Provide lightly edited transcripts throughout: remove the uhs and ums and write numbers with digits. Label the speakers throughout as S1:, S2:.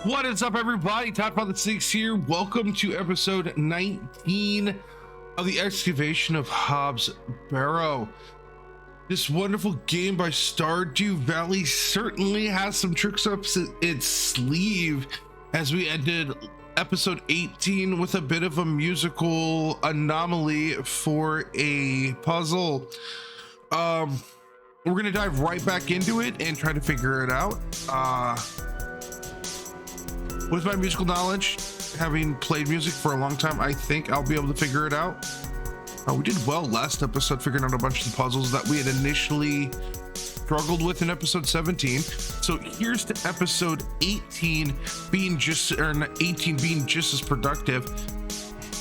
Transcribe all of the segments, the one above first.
S1: What is up, everybody? Thomasina here. Welcome to episode 19 of the excavation of HOB'S BARROW. This wonderful game by Stardew Valley certainly has some tricks up its sleeve, as we ended episode 18 with a bit of a musical anomaly for a puzzle. We're gonna dive right back into it and try to figure it out. With my musical knowledge, having played music for a long time, I think I'll be able to figure it out. We did well last episode figuring out a bunch of the puzzles that we had initially struggled with in episode 17. So here's to episode 18 being just, or 18 being just as productive.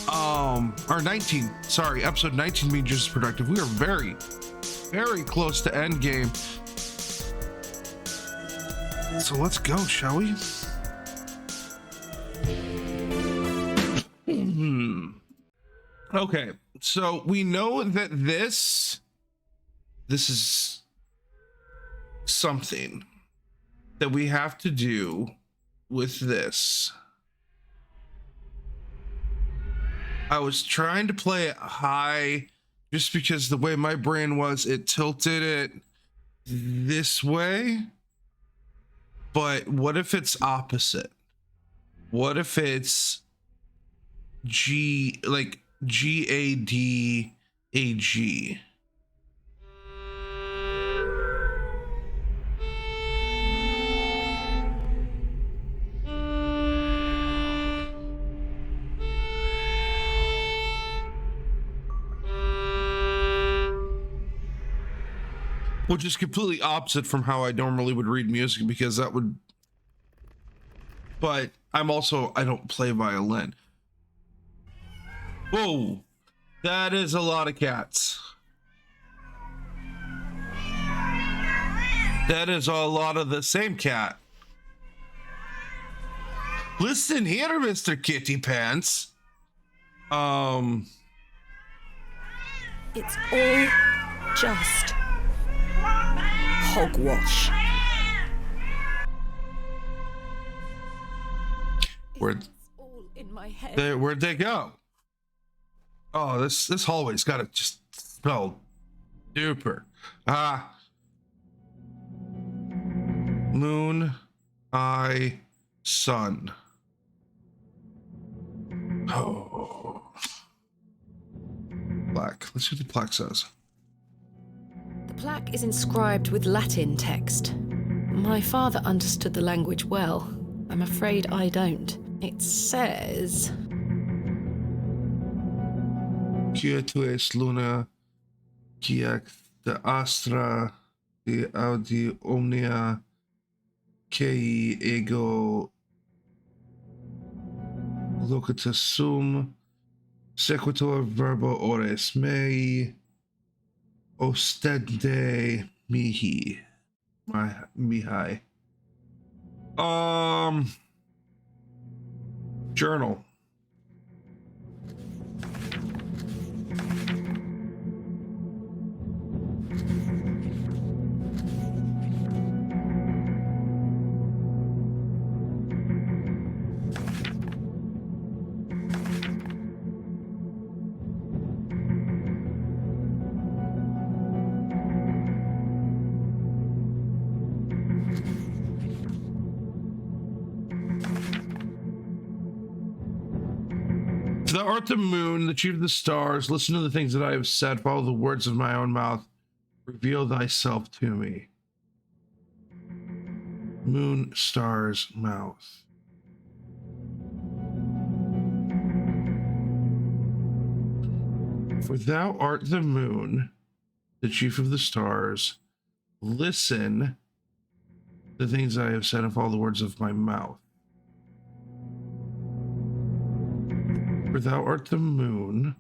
S1: Or 19, sorry, episode 19 being just as productive. We are very, very close to end game. So let's go, shall we? Okay, so we know that this is something that we have to do with this. I was trying to play it high just because the way my brain was, it tilted it this way. But what if it's opposite? What if it's GADAG? Which is completely opposite from how I normally would read music, because that would, but I don't play violin. Whoa, that is a lot of cats. That is a lot of the same cat. Listen here, Mr. Kitty Pants.
S2: It's all just hogwash.
S1: Where'd they go? Oh, this hallway's got to just smell duper. Moon, eye, sun. Oh. Plaque. Let's see what the plaque says.
S2: The plaque is inscribed with Latin text. My father understood the language well. I'm afraid I don't. It says...
S1: Kia tu es luna, kia de astra, de audi omnia, kei ego locatus sum, sequitur verbo ores mei, ostende mihi. Mihai. Journal. Thou art the moon, the chief of the stars. Listen to the things that I have said. Follow the words of my own mouth. Reveal thyself to me. Moon, stars, mouth. For thou art the moon, the chief of the stars. Listen to the things that I have said and follow the words of my mouth. For thou art the moon.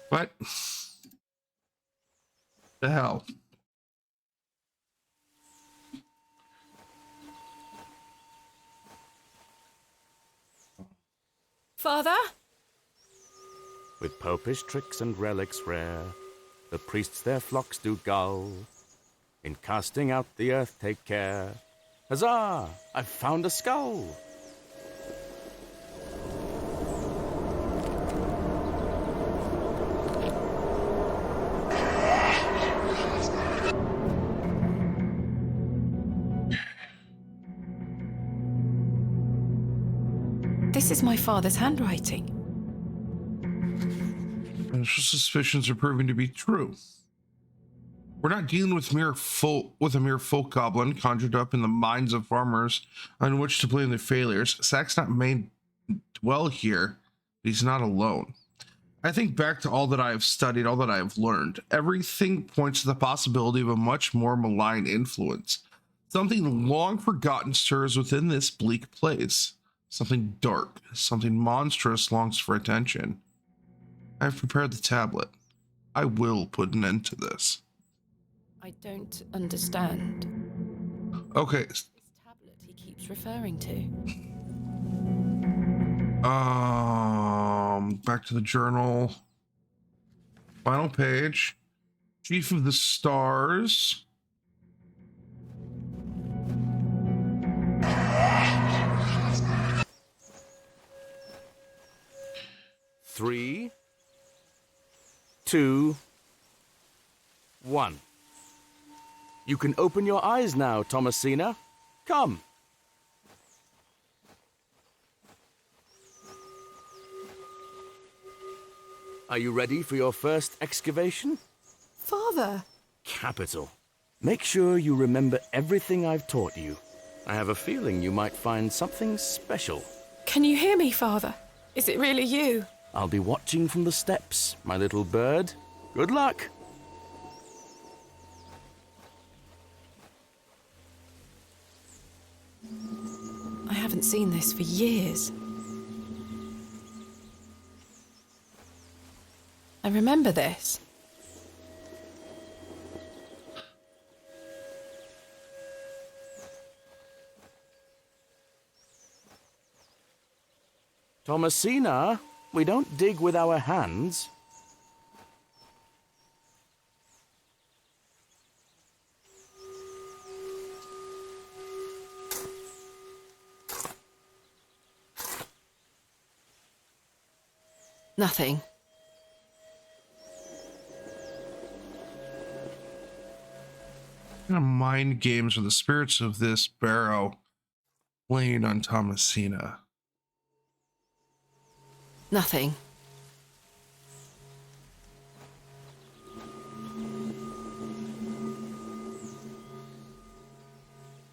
S1: What the hell?
S2: Father?
S3: With popish tricks and relics rare, the priests their flocks do gull. In casting out the earth take care. Huzzah! I've found a skull!
S2: This is my father's handwriting.
S1: Initial suspicions are proving to be true. We're not dealing with a mere folk goblin conjured up in the minds of farmers on which to blame their failures. Sack's not made dwell here, but he's not alone. I think back to all that I have studied, all that I have learned. Everything points to the possibility of a much more malign influence. Something long forgotten stirs within this bleak place. Something dark, something monstrous longs for attention. I have prepared the tablet. I will put an end to this.
S2: I don't understand.
S1: Okay.
S2: This tablet he keeps referring to.
S1: Back to the journal. Final page. Chief of the Stars.
S3: Three, 2, 1. You can open your eyes now, Thomasina. Come. Are you ready for your first excavation?
S2: Father!
S3: Capital. Make sure you remember everything I've taught you. I have a feeling you might find something special.
S2: Can you hear me, Father? Is it really you?
S3: I'll be watching from the steps, my little bird. Good luck.
S2: I haven't seen this for years. I remember this.
S3: Thomasina, we don't dig with our hands.
S2: Nothing.
S1: What kind of mind games are the spirits of this Barrow playing on Thomasina?
S2: Nothing.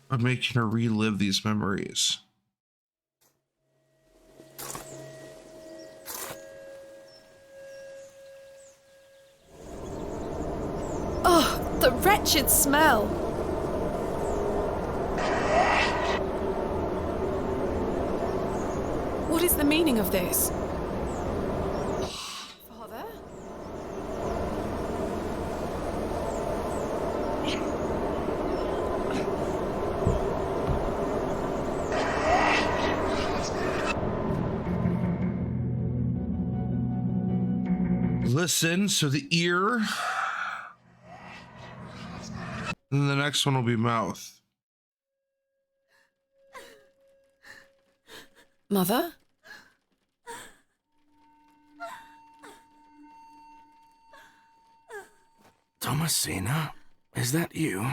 S1: But making her relive these memories.
S2: Oh, the wretched smell! What is the meaning of this? Father?
S1: Listen, so the ear. And the next one will be mouth.
S2: Mother?
S3: Thomasina, is that you?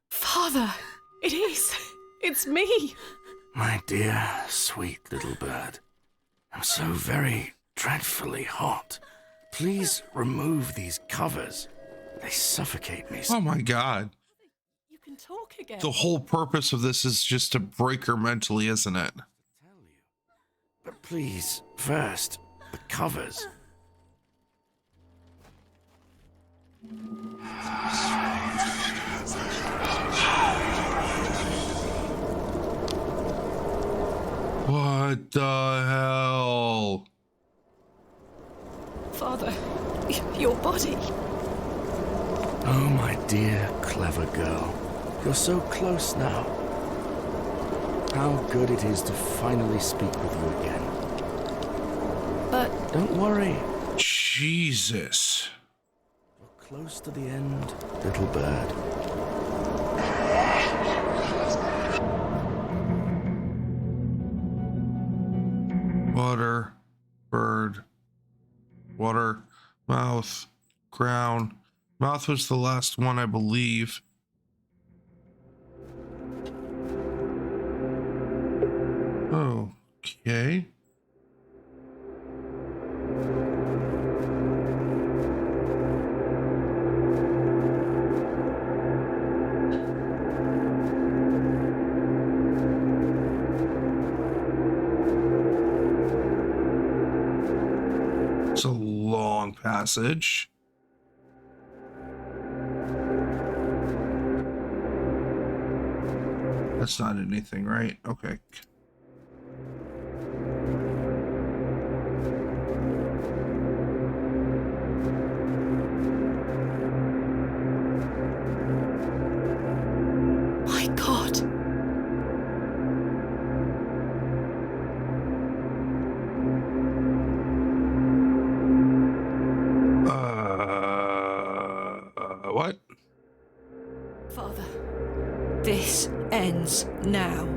S2: Father! It is! It's me!
S3: My dear, sweet little bird. I'm so very dreadfully hot. Please remove these covers. They suffocate me.
S1: Oh my god.
S2: You can talk again.
S1: The whole purpose of this is just to break her mentally, isn't it?
S3: But please, first, the covers.
S1: What the hell?
S2: Father, your body.
S3: Oh, my dear, clever girl. You're so close now. How good it is to finally speak with you again.
S2: But
S3: Don't worry.
S1: Jesus.
S3: You're close to the end, little bird.
S1: Water, bird, water, mouth, ground. Mouth was the last one, I believe. Okay. It's a long passage. That's not anything, right? Okay.
S2: My God.
S1: What?
S2: Father, this ends now.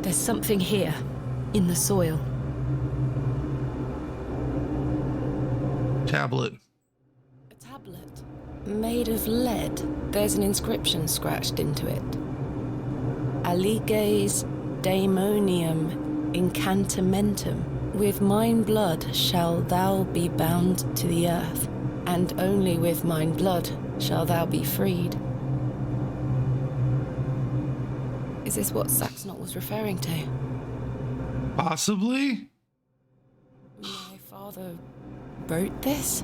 S2: There's something here, in the soil.
S1: Tablet.
S2: A tablet made of lead. There's an inscription scratched into it. Aliges daemonium incantamentum. With mine blood shall thou be bound to the earth, and only with mine blood shall thou be freed. Is this what Saxonot was referring to?
S1: Possibly?
S2: My father wrote this?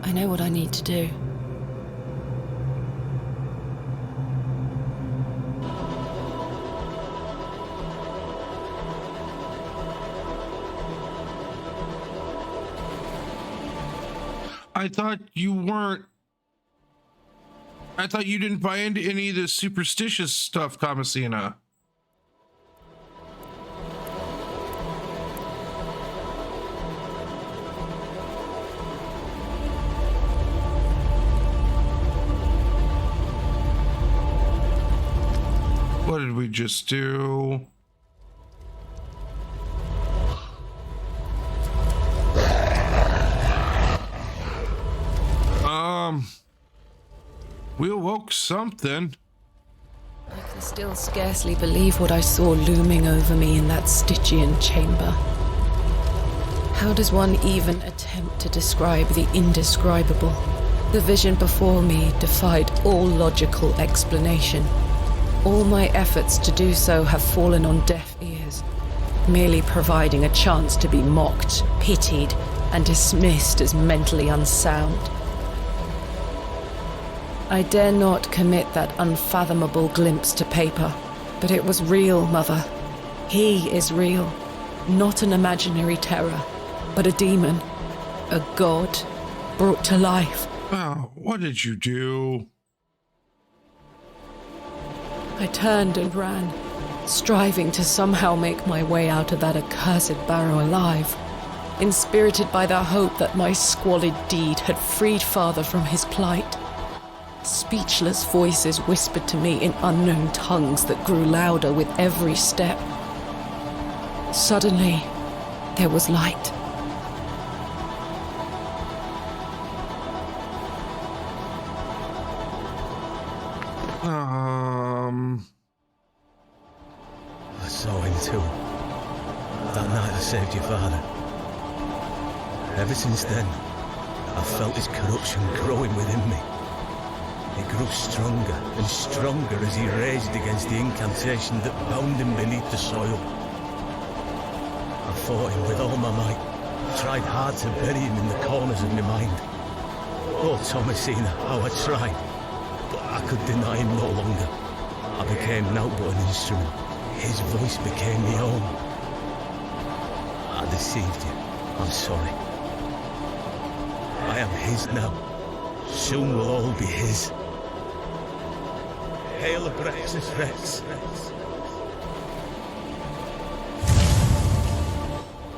S2: I know what I need to do.
S1: I thought you weren't. I thought you didn't buy into any of the superstitious stuff, Thomasina. What did we just do? We awoke something.
S2: I can still scarcely believe what I saw looming over me in that Stygian chamber. How does one even attempt to describe the indescribable? The vision before me defied all logical explanation. All my efforts to do so have fallen on deaf ears, merely providing a chance to be mocked, pitied, and dismissed as mentally unsound. I dare not commit that unfathomable glimpse to paper, but it was real, Mother. He is real, not an imaginary terror, but a demon, a god, brought to life.
S1: Oh, what did you do?
S2: I turned and ran, striving to somehow make my way out of that accursed barrow alive, inspirited by the hope that my squalid deed had freed Father from his plight. Speechless voices whispered to me in unknown tongues that grew louder with every step. Suddenly, there was light.
S4: I saw him too. That night I saved your father. Ever since then, I felt his corruption growing within me. It grew stronger and stronger as he raged against the incantation that bound him beneath the soil. I fought him with all my might, tried hard to bury him in the corners of my mind. Oh, Thomasina, how I tried, but I could deny him no longer. I became naught but an instrument. His voice became my own. I deceived you. I'm sorry. I am his now. Soon we'll all be his. Hail Abraxas Rex.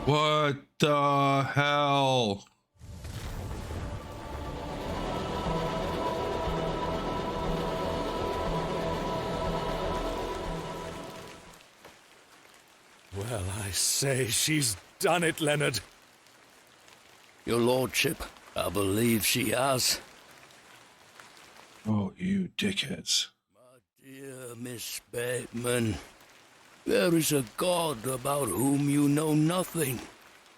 S1: What the hell?
S5: Well, I say, she's done it, Leonard.
S3: Your lordship, I believe she has.
S1: Oh, you dickheads.
S3: Dear Miss Bateman, there is a god about whom you know nothing,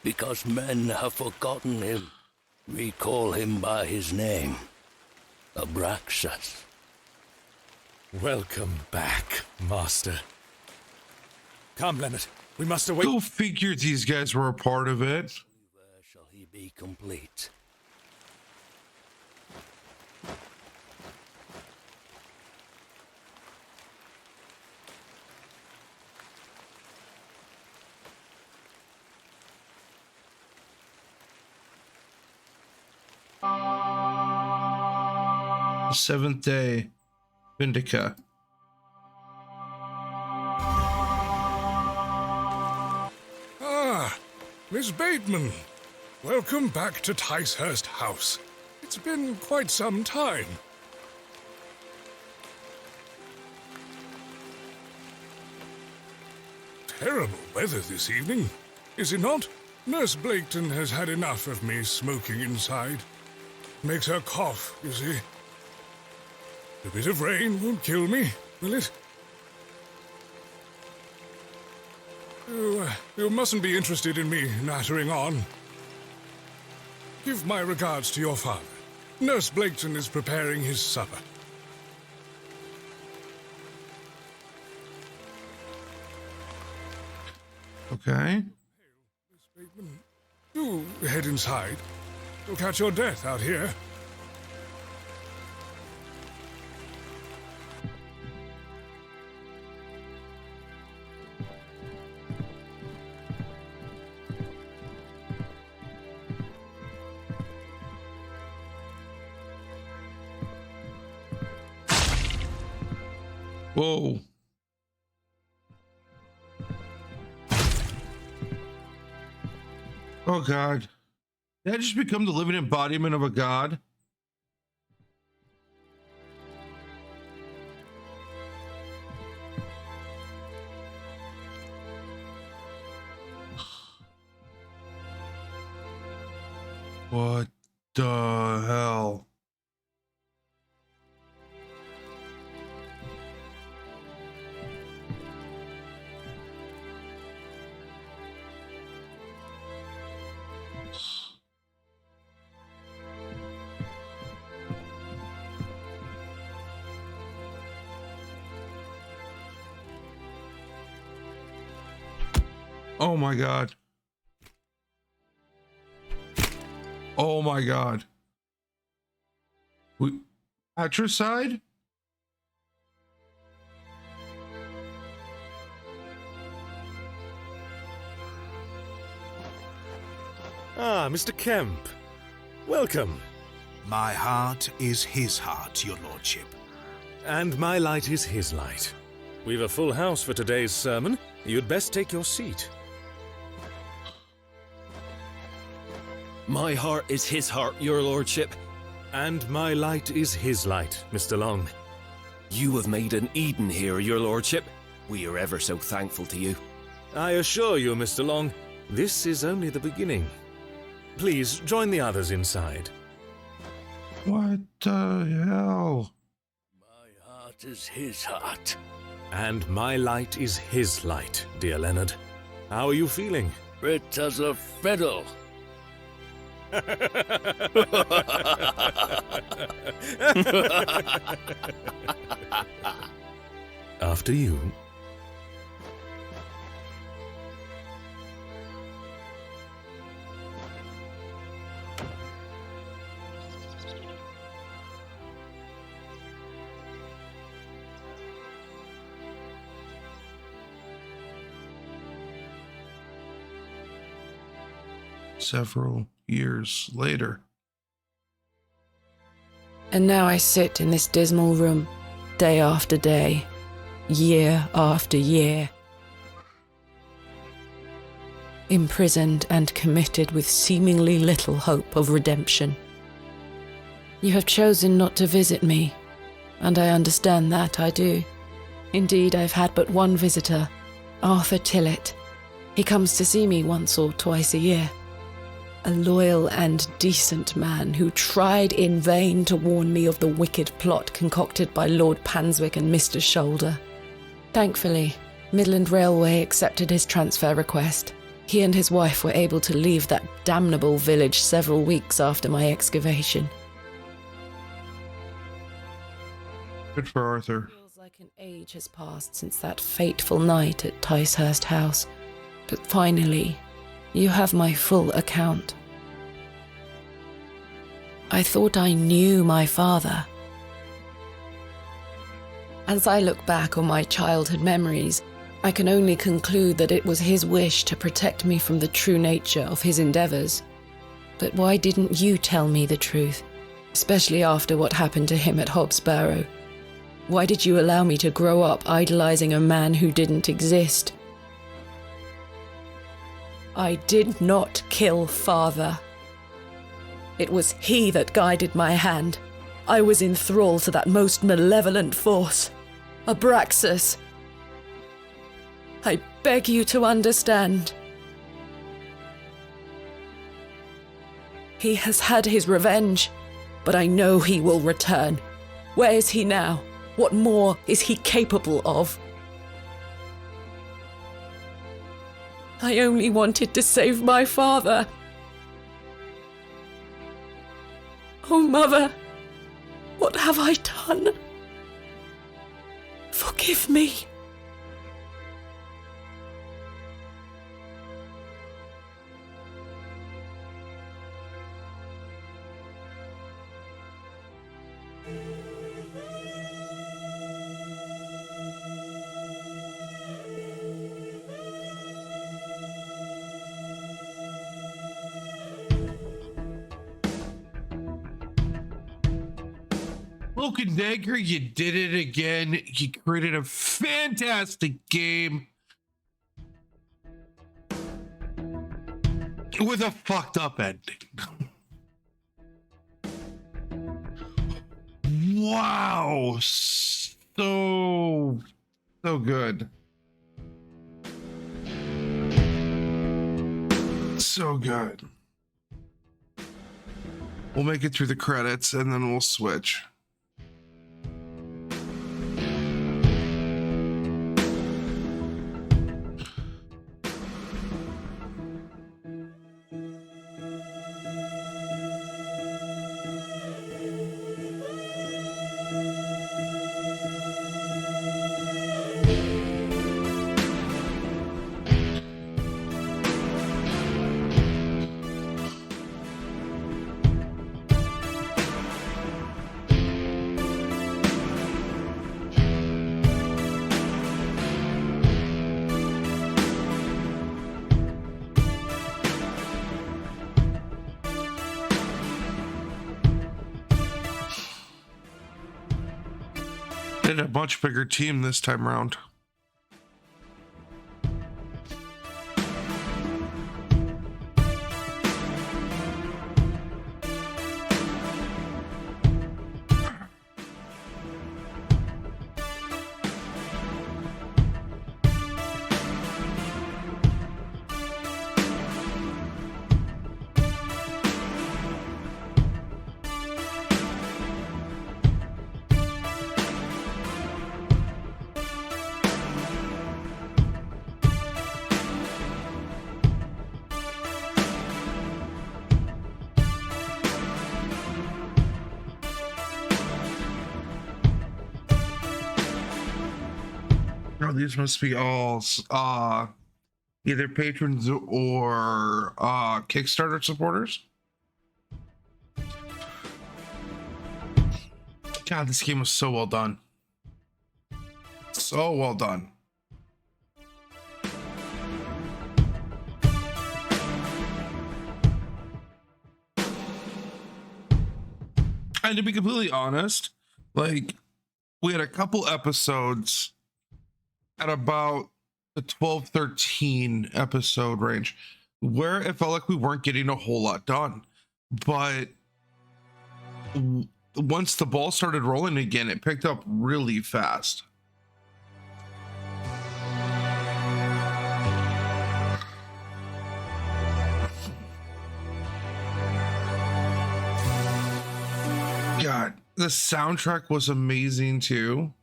S3: because men have forgotten him. We call him by his name, Abraxas.
S5: Welcome back, Master. Come, Leonard. We must await.
S1: Go figure these guys were a part of it.
S3: Where shall he be complete?
S1: The seventh day, Vindica.
S5: Ah, Miss Bateman. Welcome back to Ticehurst House. It's been quite some time. Terrible weather this evening, is it not? Nurse Blaketon has had enough of me smoking inside. Makes her cough, you see. A bit of rain won't kill me, will it? You mustn't be interested in me nattering on. Give my regards to your father. Nurse Blaketon is preparing his supper.
S1: Okay.
S5: Do head inside. You'll catch your death out here.
S1: Whoa. Oh god. Did I just become the living embodiment of a god? What the hell? Oh my god. Oh my god. We patricide?
S5: Ah, Mr. Kemp. Welcome.
S6: My heart is his heart, your lordship.
S5: And my light is his light. We've a full house for today's sermon. You'd best take your seat.
S7: My heart is his heart, your lordship.
S5: And my light is his light, Mr. Long.
S7: You have made an Eden here, your lordship. We are ever so thankful to you.
S5: I assure you, Mr. Long, this is only the beginning. Please, join the others inside.
S1: What the hell?
S3: My heart is his heart.
S5: And my light is his light, dear Leonard. How are you feeling?
S3: Fit as a fiddle.
S5: After you.
S1: Several years later.
S2: And now I sit in this dismal room, day after day, year after year. Imprisoned and committed with seemingly little hope of redemption. You have chosen not to visit me, and I understand that, I do. Indeed, I've had but one visitor, Arthur Tillett. He comes to see me once or twice a year. A loyal and decent man who tried in vain to warn me of the wicked plot concocted by Lord Panswick and Mr. Shoulder. Thankfully, Midland Railway accepted his transfer request. He and his wife were able to leave that damnable village several weeks after my excavation.
S1: Good for Arthur.
S2: It feels like an age has passed since that fateful night at Ticehurst House. But finally, you have my full account. I thought I knew my father. As I look back on my childhood memories, I can only conclude that it was his wish to protect me from the true nature of his endeavours. But why didn't you tell me the truth, especially after what happened to him at HOB'S Barrow? Why did you allow me to grow up idolising a man who didn't exist? I did not kill father. It was he that guided my hand. I was in thrall to that most malevolent force, Abraxas. I beg you to understand. He has had his revenge, but I know he will return. Where is he now? What more is he capable of? I only wanted to save my father. Oh, Mother, what have I done? Forgive me.
S1: Cloak and Dagger, you did it again. You created a fantastic game with a fucked up ending. Wow, so good. So good. We'll make it through the credits and then we'll switch. A much bigger team this time around. Oh, these must be all either patrons or Kickstarter supporters. God, this game was so well done. So well done. And to be completely honest, like, we had a couple episodes at about the 12-13 episode range where it felt like we weren't getting a whole lot done. But once the ball started rolling again, it picked up really fast. God, the soundtrack was amazing too.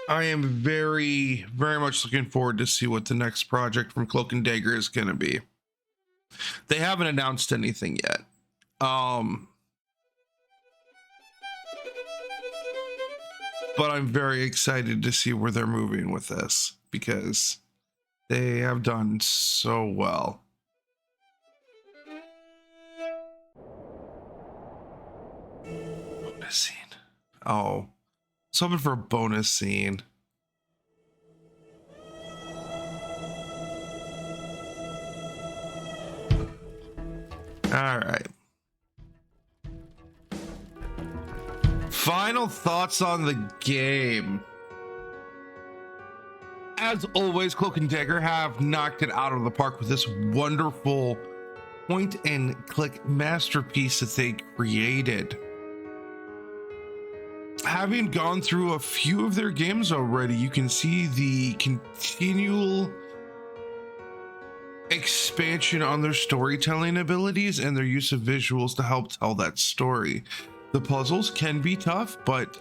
S1: I am very, very much looking forward to see what the next project from Cloak and Dagger is going to be. They haven't announced anything yet. But I'm very excited to see where they're moving with this because they have done so well. Bonus scene. Oh. Something for a bonus scene. All right. Final thoughts on the game. As always, Cloak and Dagger have knocked it out of the park with this wonderful point and click masterpiece that they created. Having gone through a few of their games already, you can see the continual expansion on their storytelling abilities and their use of visuals to help tell that story. The puzzles can be tough, but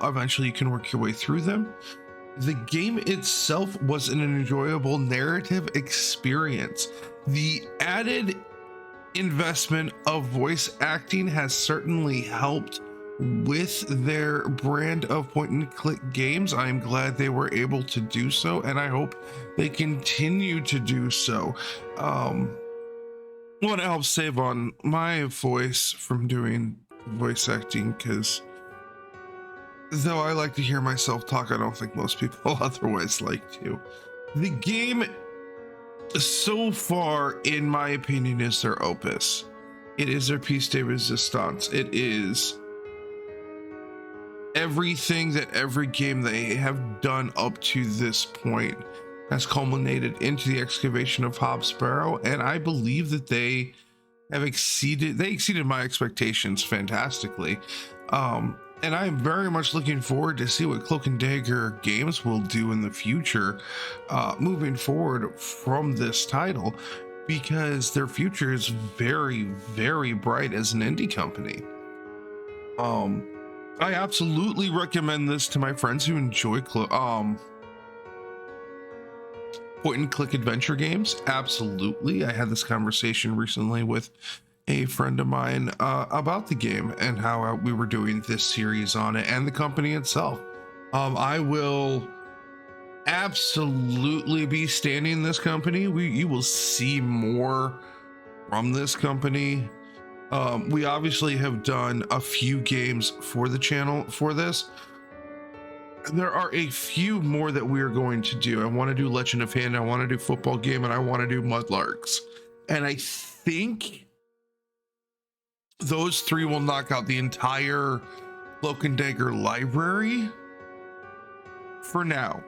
S1: eventually you can work your way through them. The game itself was an enjoyable narrative experience. The added investment of voice acting has certainly helped with their brand of point and click games. I'm glad they were able to do so, and I hope they continue to do so. I want to help save on my voice from doing voice acting, because though I like to hear myself talk, I don't think most people otherwise like to. The game so far, in my opinion, is their opus. It is their piece de resistance. It is everything that every game they have done up to this point has culminated into the excavation of HOB'S Barrow, and I believe that they exceeded my expectations fantastically. And I'm very much looking forward to see what Cloak and Dagger games will do in the future, moving forward from this title, because their future is very, very bright as an indie company. I absolutely recommend this to my friends who enjoy point and click adventure games. Absolutely. I had this conversation recently with a friend of mine about the game and how we were doing this series on it and the company itself. I will absolutely be standing this company. You will see more from this company. We obviously have done a few games for the channel for this. There are a few more that we are going to do. I want to do Legend of Hand, I want to do Football Game, and I want to do Mudlarks. And I think those three will knock out the entire Cloak and Dagger library for now.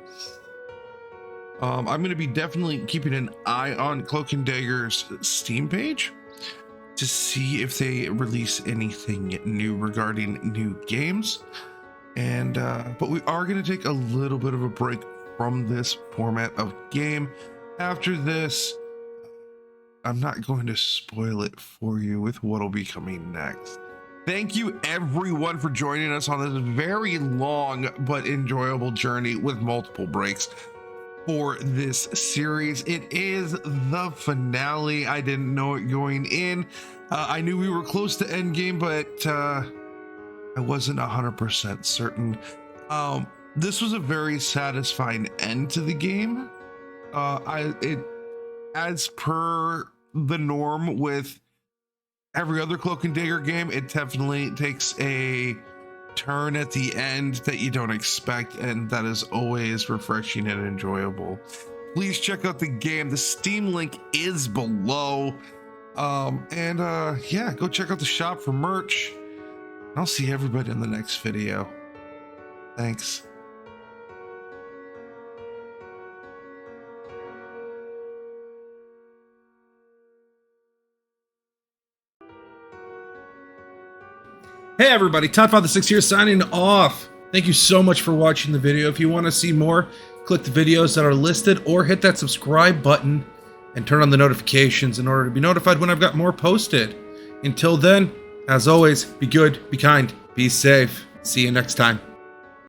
S1: I'm going to be definitely keeping an eye on Cloak and Dagger's Steam page to see if they release anything new regarding new games. And but we are going to take a little bit of a break from this format of game. After this, I'm not going to spoil it for you with what'll be coming next. Thank you everyone for joining us on this very long but enjoyable journey with multiple breaks for this series. It is the finale. I didn't know it going in. I knew we were close to endgame, but I wasn't 100% certain. This was a very satisfying end to the game. as per the norm with every other Cloak and Dagger game, it definitely takes a turn at the end that you don't expect, and that is always refreshing and enjoyable. Please check out the game. The Steam link is below. Yeah, go check out the shop for merch. I'll see everybody in the next video. Thanks. Hey everybody, ToddFather6 here signing off. Thank you so much for watching the video. If you want to see more, click the videos that are listed or hit that subscribe button and turn on the notifications in order to be notified when I've got more posted. Until then, as always, be good, be kind, be safe. See you next time.